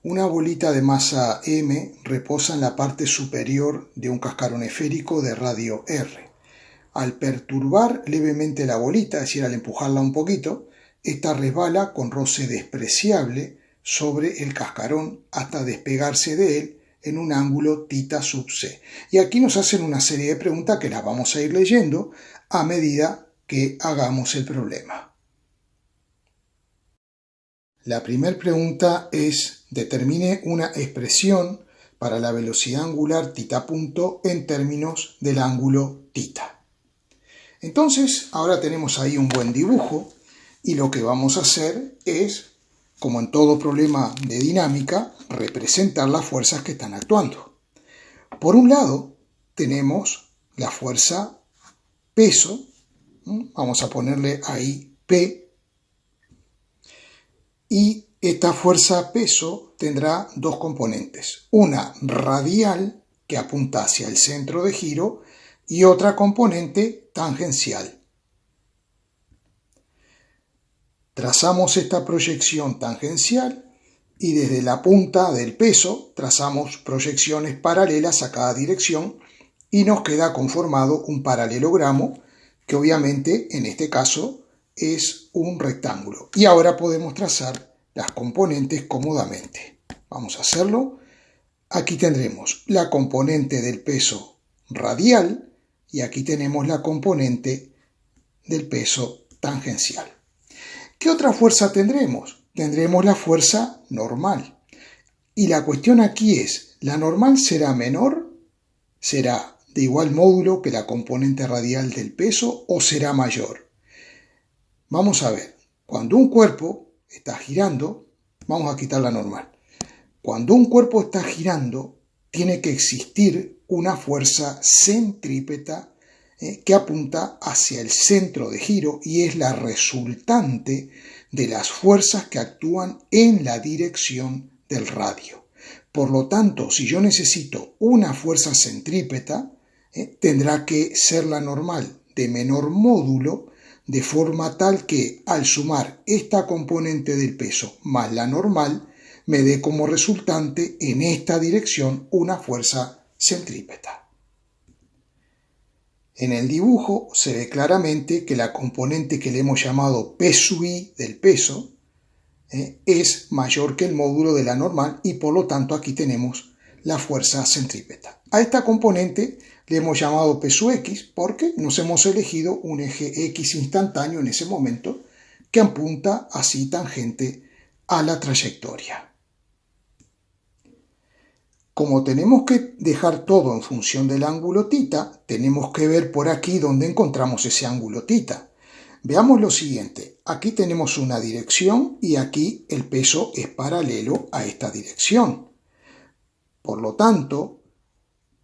Una bolita de masa m reposa en la parte superior de un cascarón esférico de radio R. Al perturbar levemente la bolita, es decir, al empujarla un poquito, esta resbala con roce despreciable sobre el cascarón hasta despegarse de él en un ángulo θ sub c. Y aquí nos hacen una serie de preguntas que las vamos a ir leyendo a medida que hagamos el problema. La primera pregunta es: determine una expresión para la velocidad angular θ punto en términos del ángulo θ. Entonces, ahora tenemos ahí un buen dibujo y lo que vamos a hacer es, como en todo problema de dinámica, representar las fuerzas que están actuando. Por un lado, tenemos la fuerza peso, vamos a ponerle ahí P, y esta fuerza peso tendrá dos componentes, una radial que apunta hacia el centro de giro y otra componente tangencial. Trazamos esta proyección tangencial y desde la punta del peso trazamos proyecciones paralelas a cada dirección y nos queda conformado un paralelogramo que obviamente en este caso es un rectángulo. Y ahora podemos trazar las componentes cómodamente. Vamos a hacerlo. Aquí tendremos la componente del peso radial y aquí tenemos la componente del peso tangencial. ¿Qué otra fuerza tendremos? Tendremos la fuerza normal. Y la cuestión aquí es, ¿la normal será menor? ¿Será de igual módulo que la componente radial del peso o será mayor? Vamos a ver, cuando un cuerpo está girando, vamos a quitar la normal. Cuando un cuerpo está girando, tiene que existir una fuerza centrípeta que apunta hacia el centro de giro y es la resultante de las fuerzas que actúan en la dirección del radio. Por lo tanto, si yo necesito una fuerza centrípeta, tendrá que ser la normal de menor módulo, de forma tal que al sumar esta componente del peso más la normal, me dé como resultante en esta dirección una fuerza centrípeta. En el dibujo se ve claramente que la componente que le hemos llamado P sub i del peso es mayor que el módulo de la normal y por lo tanto aquí tenemos la fuerza centrípeta. A esta componente le hemos llamado P sub x porque nos hemos elegido un eje x instantáneo en ese momento que apunta así tangente a la trayectoria. Como tenemos que dejar todo en función del ángulo θ, tenemos que ver por aquí dónde encontramos ese ángulo θ. Veamos lo siguiente, aquí tenemos una dirección y aquí el peso es paralelo a esta dirección. Por lo tanto,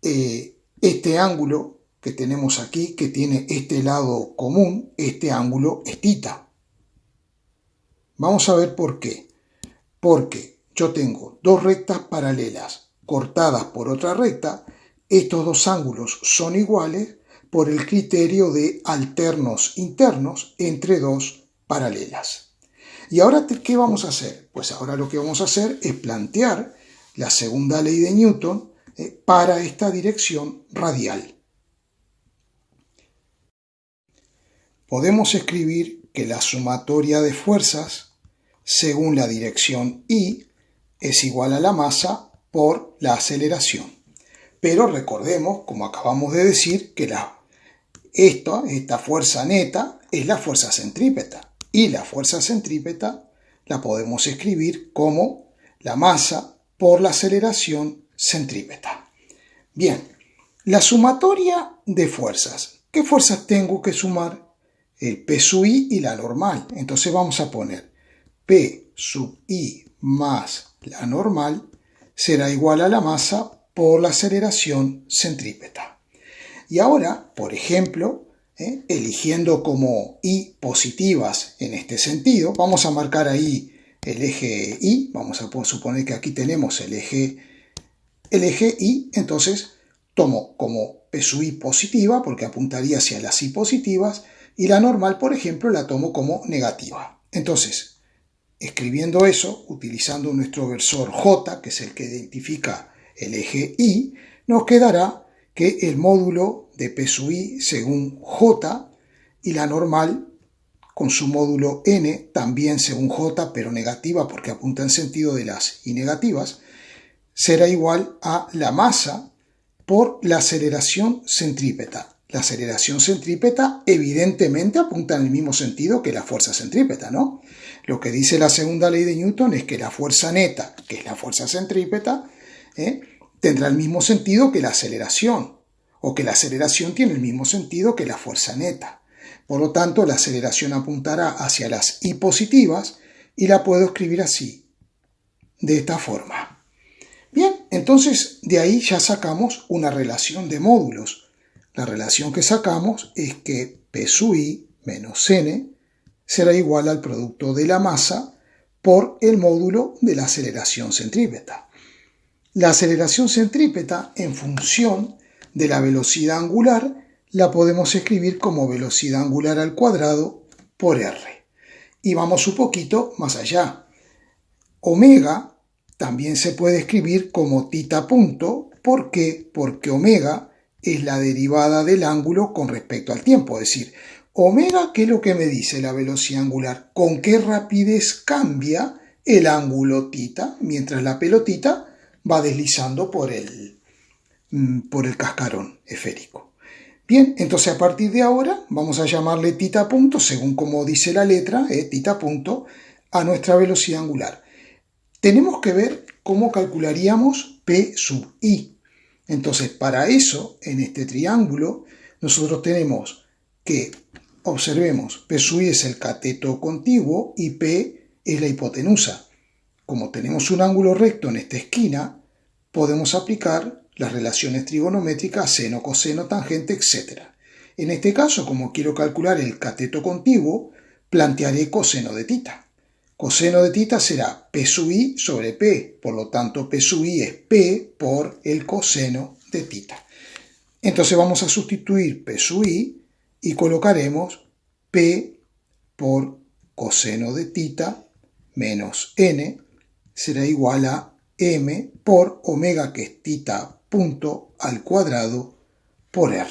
este ángulo que tenemos aquí, que tiene este lado común, este ángulo es θ. Vamos a ver por qué. Porque yo tengo dos rectas paralelas cortadas por otra recta, estos dos ángulos son iguales por el criterio de alternos internos entre dos paralelas. ¿Y ahora qué vamos a hacer? Pues ahora lo que vamos a hacer es plantear la segunda ley de Newton para esta dirección radial. Podemos escribir que la sumatoria de fuerzas según la dirección I es igual a la masa por la aceleración. Pero recordemos, como acabamos de decir, que esta fuerza neta es la fuerza centrípeta. Y la fuerza centrípeta la podemos escribir como la masa por la aceleración centrípeta. Bien, la sumatoria de fuerzas. ¿Qué fuerzas tengo que sumar? El P sub i y la normal. Entonces vamos a poner P sub i más la normal será igual a la masa por la aceleración centrípeta. Y ahora, por ejemplo, eligiendo como i positivas en este sentido, vamos a marcar ahí el eje i, vamos a suponer que aquí tenemos el eje i, entonces tomo como P sub i positiva, porque apuntaría hacia las i positivas, y la normal, por ejemplo, la tomo como negativa. Entonces, escribiendo eso, utilizando nuestro versor J, que es el que identifica el eje Y, nos quedará que el módulo de P sub I según J y la normal con su módulo N, también según J, pero negativa porque apunta en sentido de las Y negativas, será igual a la masa por la aceleración centrípeta. La aceleración centrípeta evidentemente apunta en el mismo sentido que la fuerza centrípeta, ¿no? Lo que dice la segunda ley de Newton es que la fuerza neta, que es la fuerza centrípeta, tendrá el mismo sentido que la aceleración, o que la aceleración tiene el mismo sentido que la fuerza neta. Por lo tanto, la aceleración apuntará hacia las Y positivas y la puedo escribir así, de esta forma. Bien, entonces de ahí ya sacamos una relación de módulos. La relación que sacamos es que P sub I menos N será igual al producto de la masa por el módulo de la aceleración centrípeta. La aceleración centrípeta en función de la velocidad angular la podemos escribir como velocidad angular al cuadrado por R. Y vamos un poquito más allá. Omega también se puede escribir como tita punto. ¿Por qué? Porque omega es la derivada del ángulo con respecto al tiempo. Es decir, omega, ¿qué es lo que me dice la velocidad angular? ¿Con qué rapidez cambia el ángulo tita mientras la pelotita va deslizando por el cascarón esférico? Bien, entonces a partir de ahora vamos a llamarle tita punto, según como dice la letra, tita punto, a nuestra velocidad angular. Tenemos que ver cómo calcularíamos P sub I. Entonces, para eso, en este triángulo, nosotros tenemos que, observemos, P sub I es el cateto contiguo y P es la hipotenusa. Como tenemos un ángulo recto en esta esquina, podemos aplicar las relaciones trigonométricas seno, coseno, tangente, etc. En este caso, como quiero calcular el cateto contiguo, plantearé coseno de tita. Coseno de tita será P sub I sobre P, por lo tanto P sub I es P por el coseno de tita. Entonces vamos a sustituir P sub I y colocaremos P por coseno de tita menos N será igual a M por omega, que es tita punto al cuadrado por R.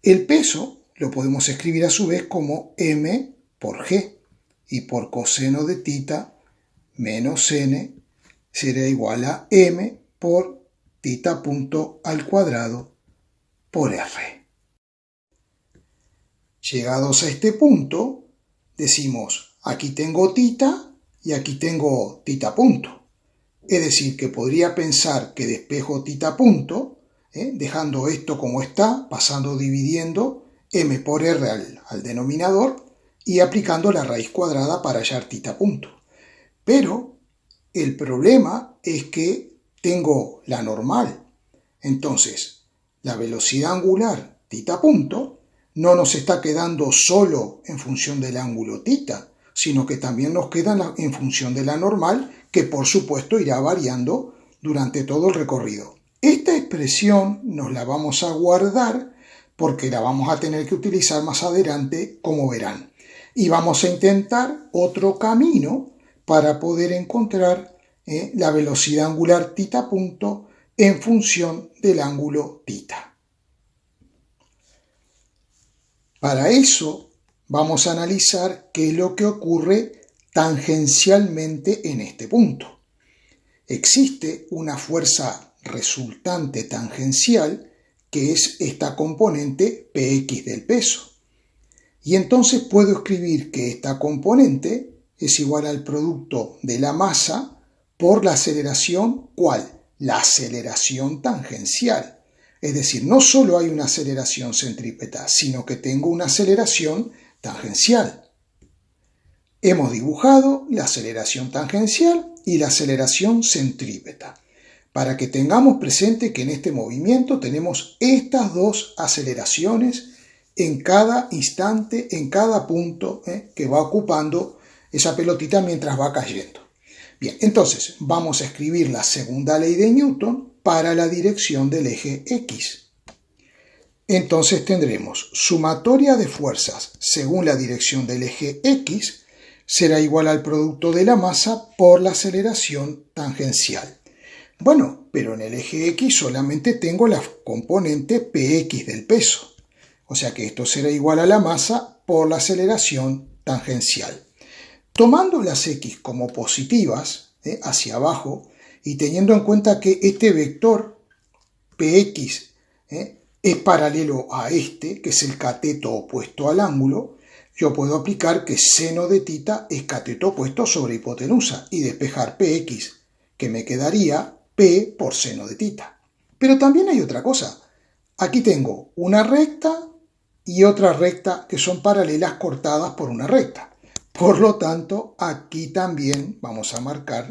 El peso lo podemos escribir a su vez como M por G y por coseno de tita menos N será igual a M por tita punto al cuadrado por R. Llegados a este punto, decimos aquí tengo tita y aquí tengo tita punto. Es decir, que podría pensar que despejo tita punto, dejando esto como está, pasando dividiendo M por R al denominador y aplicando la raíz cuadrada para hallar tita punto. Pero el problema es que tengo la normal. Entonces, la velocidad angular tita punto no nos está quedando solo en función del ángulo tita, sino que también nos queda en función de la normal, que por supuesto irá variando durante todo el recorrido. Esta expresión nos la vamos a guardar porque la vamos a tener que utilizar más adelante, como verán. Y vamos a intentar otro camino para poder encontrar la velocidad angular tita punto en función del ángulo tita. Para eso vamos a analizar qué es lo que ocurre tangencialmente en este punto. Existe una fuerza resultante tangencial que es esta componente Px del peso. Y entonces puedo escribir que esta componente es igual al producto de la masa por la aceleración, ¿cuál? La aceleración tangencial. Es decir, no solo hay una aceleración centrípeta, sino que tengo una aceleración tangencial. Hemos dibujado la aceleración tangencial y la aceleración centrípeta, para que tengamos presente que en este movimiento tenemos estas dos aceleraciones en cada instante, en cada punto que va ocupando esa pelotita mientras va cayendo. Bien, entonces vamos a escribir la segunda ley de Newton para la dirección del eje X. Entonces tendremos sumatoria de fuerzas según la dirección del eje X será igual al producto de la masa por la aceleración tangencial. Bueno, pero en el eje X solamente tengo la componente Px del peso. O sea que esto será igual a la masa por la aceleración tangencial. Tomando las X como positivas, hacia abajo, y teniendo en cuenta que este vector Px es paralelo a este, que es el cateto opuesto al ángulo, yo puedo aplicar que seno de tita es cateto opuesto sobre hipotenusa y despejar Px, que me quedaría P por seno de tita. Pero también hay otra cosa. Aquí tengo una recta y otra recta que son paralelas cortadas por una recta. Por lo tanto, aquí también, vamos a marcar,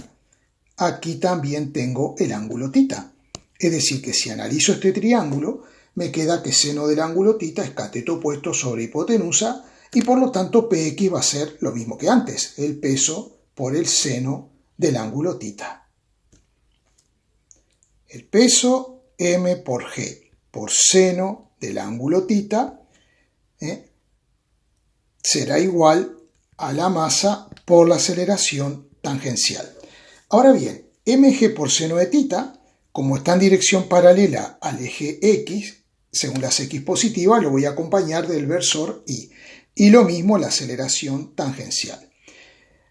aquí también tengo el ángulo tita. Es decir, que si analizo este triángulo, me queda que seno del ángulo tita es cateto opuesto sobre hipotenusa y por lo tanto Px va a ser lo mismo que antes, el peso por el seno del ángulo tita. El peso m por g por seno del ángulo tita será igual a la masa por la aceleración tangencial. Ahora bien, mg por seno de tita, como está en dirección paralela al eje X, según las X positivas, lo voy a acompañar del versor Y. Y lo mismo la aceleración tangencial.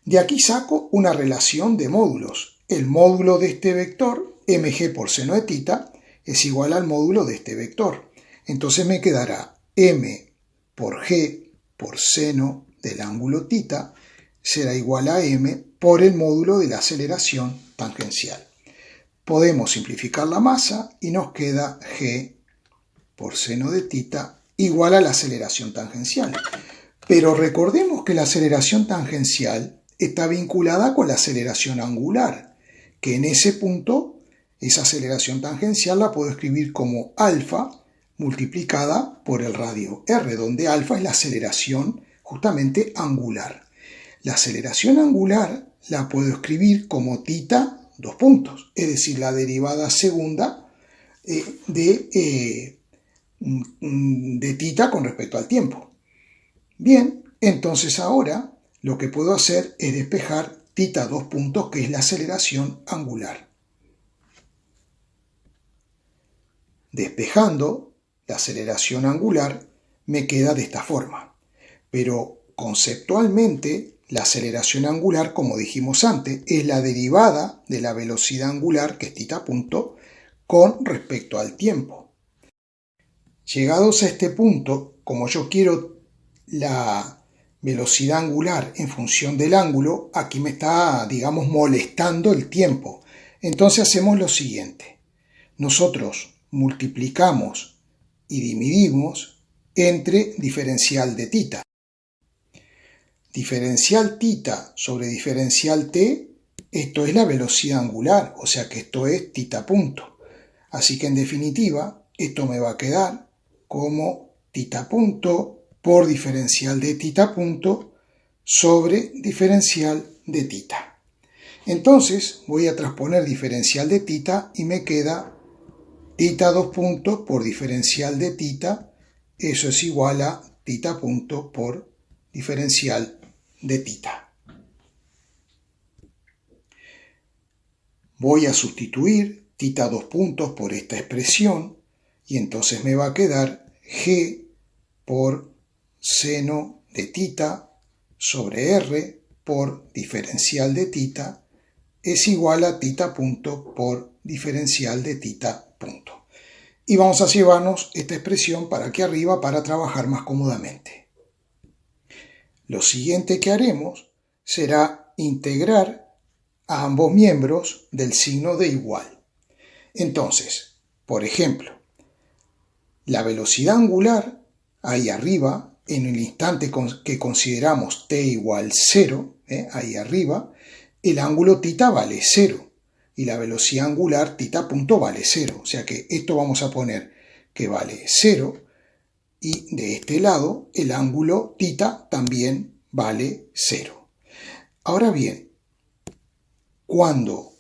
De aquí saco una relación de módulos. El módulo de este vector, mg por seno de tita, es igual al módulo de este vector. Entonces me quedará m por g por seno del ángulo tita será igual a m por el módulo de la aceleración tangencial. Podemos simplificar la masa y nos queda g por seno de tita igual a la aceleración tangencial. Pero recordemos que la aceleración tangencial está vinculada con la aceleración angular, que en ese punto, esa aceleración tangencial la puedo escribir como alfa multiplicada por el radio r, donde alfa es la aceleración justamente angular. La aceleración angular la puedo escribir como tita, dos puntos, es decir, la derivada segunda de tita con respecto al tiempo. Bien, entonces ahora lo que puedo hacer es despejar tita dos puntos, que es la aceleración angular. Despejando la aceleración angular me queda de esta forma. Pero conceptualmente la aceleración angular, como dijimos antes, es la derivada de la velocidad angular, que es tita punto, con respecto al tiempo. Llegados a este punto, como yo quiero la velocidad angular en función del ángulo, aquí me está, digamos, molestando el tiempo. Entonces hacemos lo siguiente. Nosotros multiplicamos y dividimos entre diferencial de tita. Diferencial tita sobre diferencial t, esto es la velocidad angular, o sea que esto es tita punto. Así que en definitiva, esto me va a quedar como tita punto por diferencial de tita punto sobre diferencial de tita. Entonces voy a transponer diferencial de tita y me queda tita dos puntos por diferencial de tita, eso es igual a tita punto por diferencial de tita. Voy a sustituir tita dos puntos por esta expresión y entonces me va a quedar g por seno de tita sobre r por diferencial de tita es igual a tita punto por diferencial de tita punto. Y vamos a llevarnos esta expresión para aquí arriba para trabajar más cómodamente. Lo siguiente que haremos será integrar a ambos miembros del signo de igual. Entonces, por ejemplo, la velocidad angular ahí arriba, en el instante que consideramos t igual 0, ahí arriba, el ángulo tita vale 0 y la velocidad angular tita punto vale 0. O sea que esto vamos a poner que vale 0 y de este lado el ángulo tita también vale 0. Ahora bien, cuando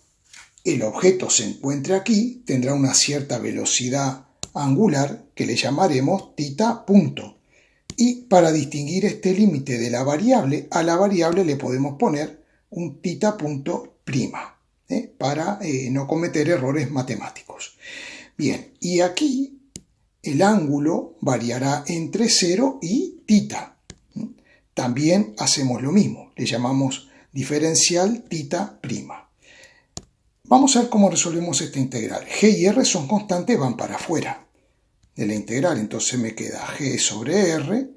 el objeto se encuentre aquí, tendrá una cierta velocidad angular que le llamaremos tita punto. Y para distinguir este límite de la variable, a la variable le podemos poner un tita punto prima, para no cometer errores matemáticos. Bien, y aquí el ángulo variará entre 0 y tita. También hacemos lo mismo, le llamamos diferencial tita prima. Vamos a ver cómo resolvemos esta integral. G y R son constantes, van para afuera de la integral, entonces me queda G sobre R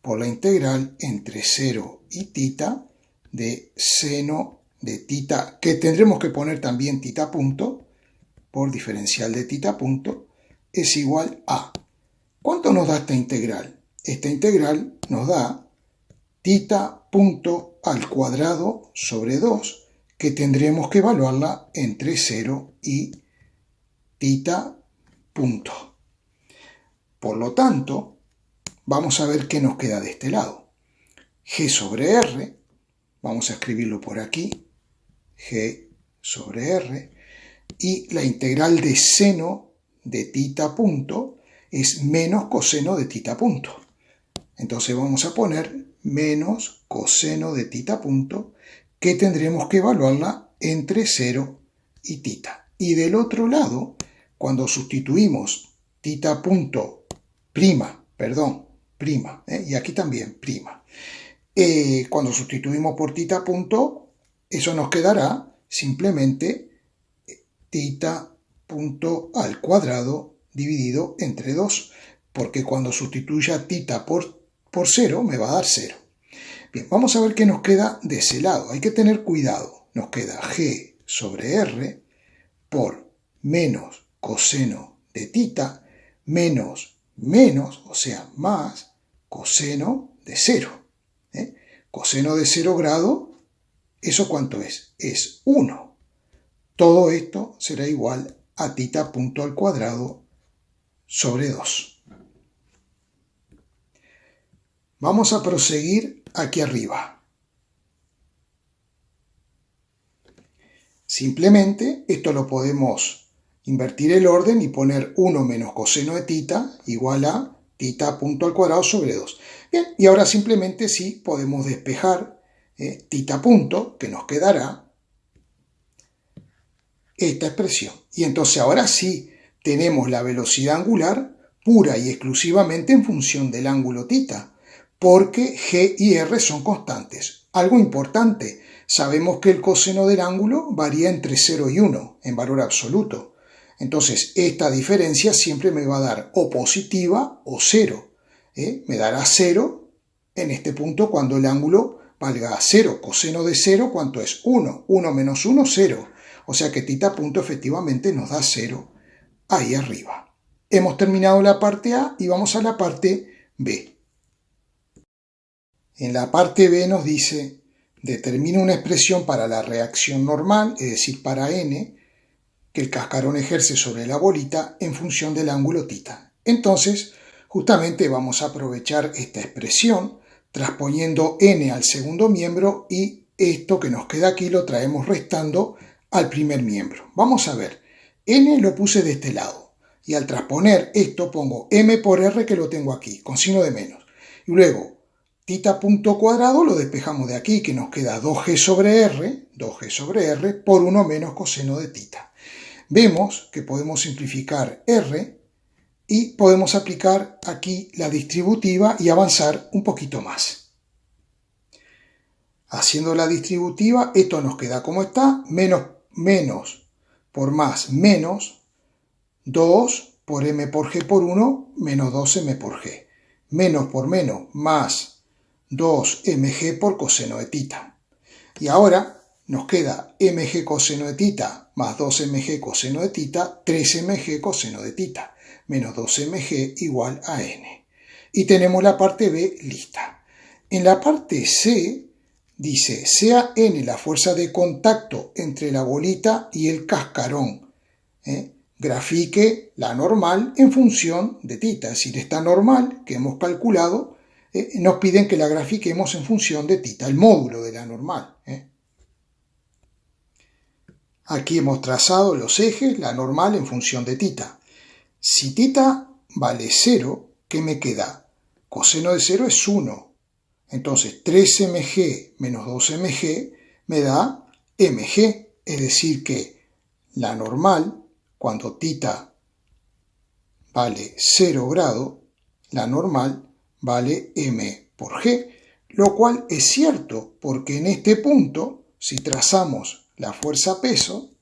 por la integral entre 0 y tita de seno de tita, que tendremos que poner también tita punto, por diferencial de tita punto, es igual a... ¿Cuánto nos da esta integral? Esta integral nos da tita punto al cuadrado sobre 2, que tendremos que evaluarla entre 0 y tita punto. Por lo tanto, vamos a ver qué nos queda de este lado. G sobre R, vamos a escribirlo por aquí, G sobre R, y la integral de seno de tita punto es menos coseno de tita punto. Entonces vamos a poner menos coseno de tita punto, que tendremos que evaluarla entre 0 y tita. Y del otro lado, cuando sustituimos tita punto prima, y aquí también prima, cuando sustituimos por tita punto, eso nos quedará simplemente tita punto al cuadrado dividido entre 2, porque cuando sustituya tita por 0 me va a dar 0. Bien, vamos a ver qué nos queda de ese lado. Hay que tener cuidado. Nos queda G sobre R por menos coseno de tita menos, o sea, más coseno de 0. Coseno de 0 grado, ¿eso cuánto es? Es 1. Todo esto será igual a tita punto al cuadrado sobre 2. Vamos a proseguir aquí arriba. Simplemente esto lo podemos invertir el orden y poner 1 menos coseno de tita igual a tita punto al cuadrado sobre 2. Bien, y ahora simplemente sí podemos despejar tita punto, que nos quedará esta expresión. Y entonces ahora sí tenemos la velocidad angular pura y exclusivamente en función del ángulo tita, porque G y R son constantes. Algo importante, sabemos que el coseno del ángulo varía entre 0 y 1 en valor absoluto. Entonces esta diferencia siempre me va a dar o positiva o 0. Me dará 0 en este punto cuando el ángulo valga 0. Coseno de 0, ¿cuánto es? 1. 1 menos 1, 0. O sea que tita punto efectivamente nos da 0 ahí arriba. Hemos terminado la parte A y vamos a la parte B. En la parte B nos dice, determina una expresión para la reacción normal, es decir, para n, que el cascarón ejerce sobre la bolita en función del ángulo tita. Entonces, justamente vamos a aprovechar esta expresión, transponiendo n al segundo miembro y esto que nos queda aquí lo traemos restando al primer miembro. Vamos a ver, n lo puse de este lado y al transponer esto pongo m por r, que lo tengo aquí, con signo de menos. Y luego, tita punto cuadrado lo despejamos de aquí, que nos queda 2g sobre r por 1 menos coseno de tita. Vemos que podemos simplificar r y podemos aplicar aquí la distributiva y avanzar un poquito más. Haciendo la distributiva, esto nos queda como está, menos por más menos 2 por m por g por 1 menos 2m por g. Menos por menos más 2mg por coseno de tita. Y ahora nos queda mg coseno de tita más 2mg coseno de tita, 3mg coseno de tita, menos 2mg igual a n. Y tenemos la parte B lista. En la parte C dice, sea n la fuerza de contacto entre la bolita y el cascarón. Grafique la normal en función de tita, es decir, esta normal que hemos calculado, nos piden que la grafiquemos en función de tita, el módulo de la normal. Aquí hemos trazado los ejes, la normal en función de tita. Si tita vale 0, ¿qué me queda? coseno de 0 es 1. Entonces 3mg menos 2mg me da mg, es decir que la normal, cuando θ vale 0 grado, la normal vale m por g, lo cual es cierto porque en este punto, si trazamos la fuerza peso,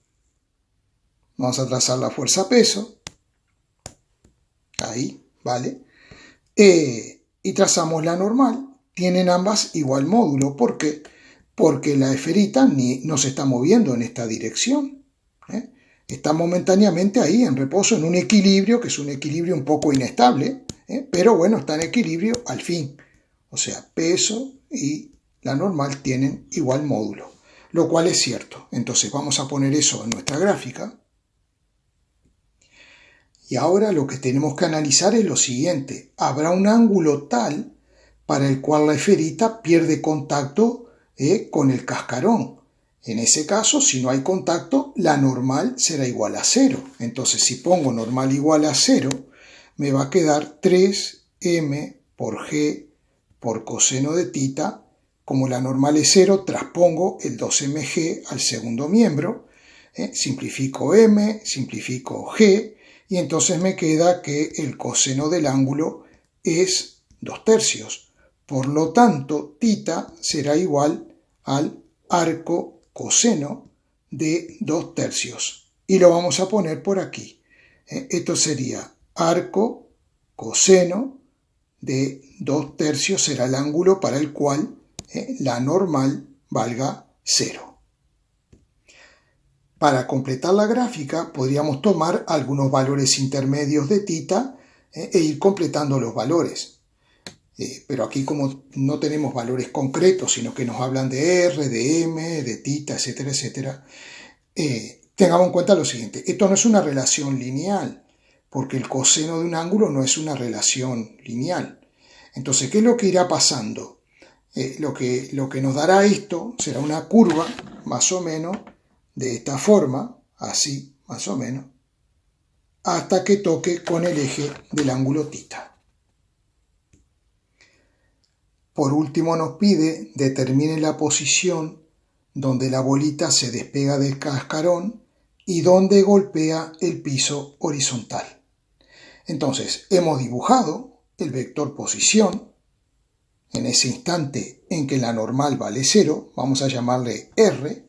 vamos a trazar la fuerza peso, ahí, ¿vale? Y trazamos la normal, tienen ambas igual módulo. ¿Por qué? Porque la esferita no se está moviendo en esta dirección. Está momentáneamente ahí en reposo, en un equilibrio, que es un equilibrio un poco inestable, pero bueno, está en equilibrio al fin. O sea, peso y la normal tienen igual módulo, lo cual es cierto. Entonces vamos a poner eso en nuestra gráfica. Y ahora lo que tenemos que analizar es lo siguiente. Habrá un ángulo tal para el cual la esferita pierde contacto con el cascarón. En ese caso, si no hay contacto, la normal será igual a 0. Entonces, si pongo normal igual a 0, me va a quedar 3m por g por coseno de θ. Como la normal es 0, traspongo el 2mg al segundo miembro. Simplifico m, simplifico g. Y entonces me queda que el coseno del ángulo es 2/3. Por lo tanto, θ será igual al arco coseno de 2/3. Y lo vamos a poner por aquí. Esto sería arco coseno de 2/3 será el ángulo para el cual la normal valga 0. Para completar la gráfica podríamos tomar algunos valores intermedios de θ e ir completando los valores. Pero aquí como no tenemos valores concretos, sino que nos hablan de R, de M, de θ, etcétera, etcétera, tengamos en cuenta lo siguiente. Esto no es una relación lineal, porque el coseno de un ángulo no es una relación lineal. Entonces, ¿qué es lo que irá pasando? Lo que nos dará esto será una curva, más o menos, de esta forma, así, más o menos, hasta que toque con el eje del ángulo θ. Por último nos pide determine la posición donde la bolita se despega del cascarón y donde golpea el piso horizontal. Entonces, hemos dibujado el vector posición. En ese instante en que la normal vale 0, vamos a llamarle R,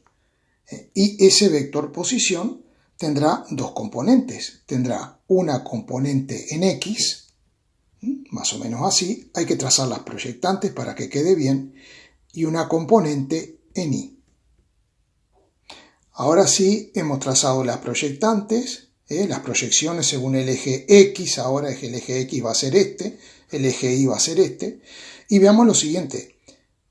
y ese vector posición tendrá dos componentes. Tendrá una componente en X, más o menos así, hay que trazar las proyectantes para que quede bien, y una componente en Y. Ahora sí, hemos trazado las proyectantes, las proyecciones según el eje X, ahora el eje X va a ser este, el eje Y va a ser este, y veamos lo siguiente,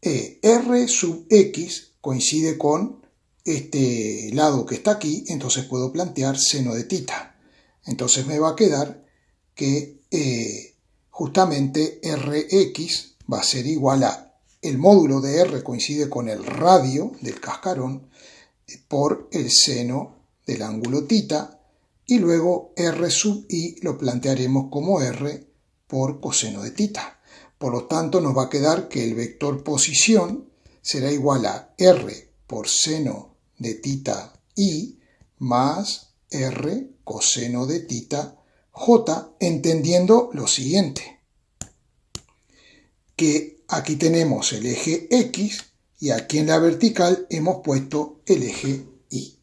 R sub X coincide con este lado que está aquí, entonces puedo plantear seno de θ. Entonces me va a quedar que justamente Rx va a ser igual a el módulo de R coincide con el radio del cascarón por el seno del ángulo θ, y luego R sub I lo plantearemos como R por coseno de θ. Por lo tanto, nos va a quedar que el vector posición será igual a R por seno de θ I más R coseno de θ J, entendiendo lo siguiente, que aquí tenemos el eje X y aquí en la vertical hemos puesto el eje Y.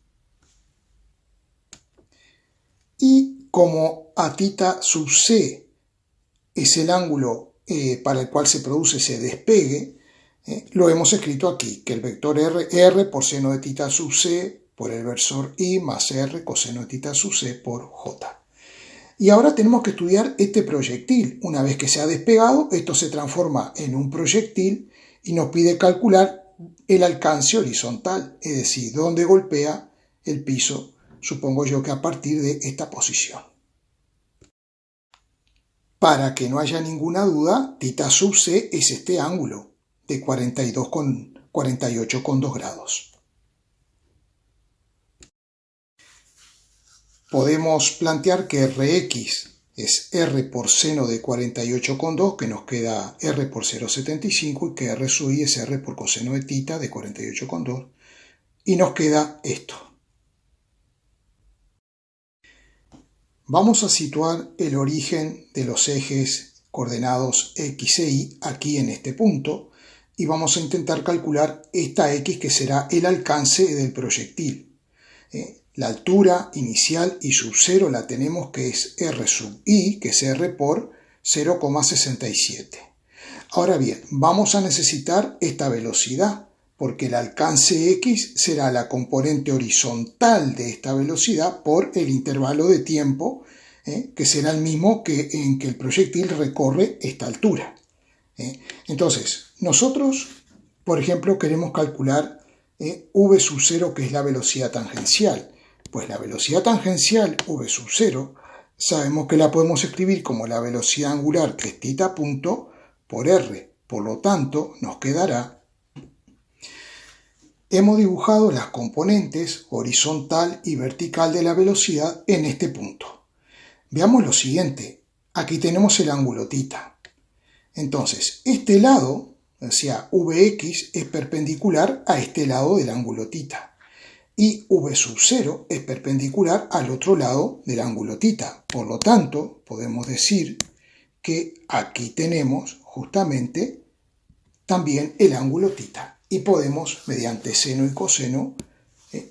Y como a θ sub C es el ángulo para el cual se produce ese despegue, lo hemos escrito aquí, que el vector R por seno de θ sub C por el versor Y más R coseno de θ sub C por J. Y ahora tenemos que estudiar este proyectil. Una vez que se ha despegado, esto se transforma en un proyectil y nos pide calcular el alcance horizontal, es decir, dónde golpea el piso, supongo yo que a partir de esta posición. Para que no haya ninguna duda, θ sub C es este ángulo de 48,2 grados. Podemos plantear que Rx es r por seno de 48,2, que nos queda r por 0,75, y que r sub i es r por coseno de θ de 48,2, y nos queda esto. Vamos a situar el origen de los ejes coordenados x e y aquí en este punto, y vamos a intentar calcular esta x que será el alcance del proyectil. La altura inicial y sub 0 la tenemos, que es r sub i, que es r por 0,67. Ahora bien, vamos a necesitar esta velocidad, porque el alcance x será la componente horizontal de esta velocidad por el intervalo de tiempo, que será el mismo en que el proyectil recorre esta altura. Entonces, nosotros, por ejemplo, queremos calcular v sub 0, que es la velocidad tangencial. Pues la velocidad tangencial, v sub 0, sabemos que la podemos escribir como la velocidad angular, que es θ punto, por r. Por lo tanto, nos quedará... Hemos dibujado las componentes horizontal y vertical de la velocidad en este punto. Veamos lo siguiente. Aquí tenemos el ángulo θ. Entonces, este lado, o sea, Vx, es perpendicular a este lado del ángulo θ. Y v sub 0 es perpendicular al otro lado del ángulo θ. Por lo tanto, podemos decir que aquí tenemos justamente también el ángulo θ. Y podemos, mediante seno y coseno,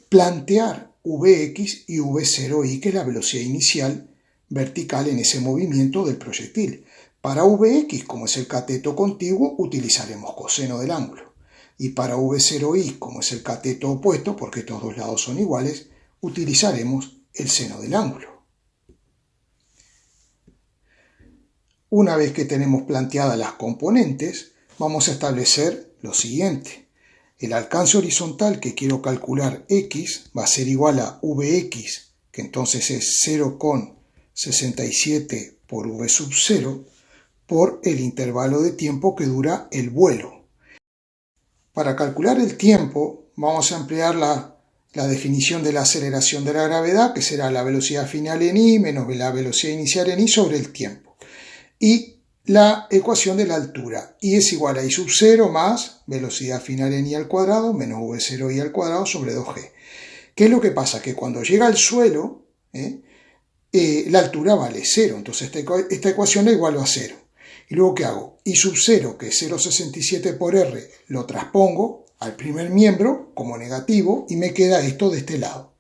plantear Vx y V0i, que es la velocidad inicial vertical en ese movimiento del proyectil. Para Vx, como es el cateto contiguo, utilizaremos coseno del ángulo. Y para V0i, como es el cateto opuesto, porque estos dos lados son iguales, utilizaremos el seno del ángulo. Una vez que tenemos planteadas las componentes, vamos a establecer lo siguiente. El alcance horizontal que quiero calcular x va a ser igual a Vx, que entonces es 0,67 por v sub 0, por el intervalo de tiempo que dura el vuelo. Para calcular el tiempo vamos a emplear la definición de la aceleración de la gravedad, que será la velocidad final en i menos la velocidad inicial en i sobre el tiempo. Y la ecuación de la altura, i es igual a i sub 0 más velocidad final en i al cuadrado menos v0i al cuadrado sobre 2g. ¿Qué es lo que pasa? Que cuando llega al suelo, la altura vale 0, entonces esta ecuación la igualo a 0. Y luego, ¿qué hago? I sub 0, que es 0,67 por r, lo transpongo al primer miembro como negativo y me queda esto de este lado.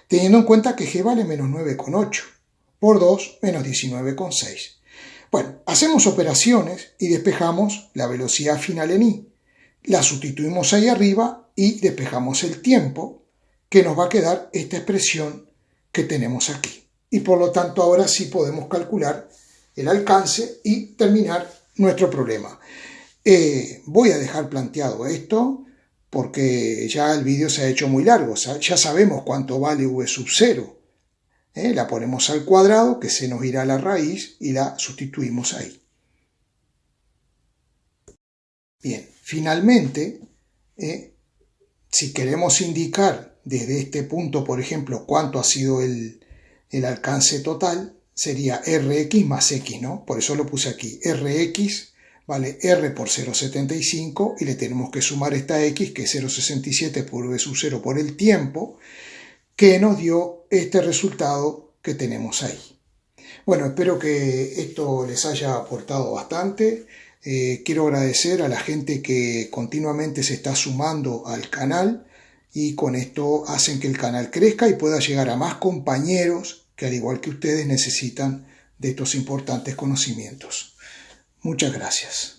Teniendo en cuenta que g vale menos 9,8 por 2 menos 19,6. Bueno, hacemos operaciones y despejamos la velocidad final en i. La sustituimos ahí arriba y despejamos el tiempo, que nos va a quedar esta expresión que tenemos aquí. Y por lo tanto ahora sí podemos calcular el alcance y terminar nuestro problema. Voy a dejar planteado esto porque ya el vídeo se ha hecho muy largo. Ya sabemos cuánto vale v sub 0. La ponemos al cuadrado, que se nos irá a la raíz, y la sustituimos ahí. Bien, finalmente, si queremos indicar desde este punto, por ejemplo, cuánto ha sido el alcance total, sería Rx más X, ¿no? Por eso lo puse aquí. Rx vale R por 0,75 y le tenemos que sumar esta X, que es 0,67 por V sub 0 por el tiempo, que nos dio este resultado que tenemos ahí. Bueno, espero que esto les haya aportado bastante. Quiero agradecer a la gente que continuamente se está sumando al canal y con esto hacen que el canal crezca y pueda llegar a más compañeros que al igual que ustedes necesitan de estos importantes conocimientos. Muchas gracias.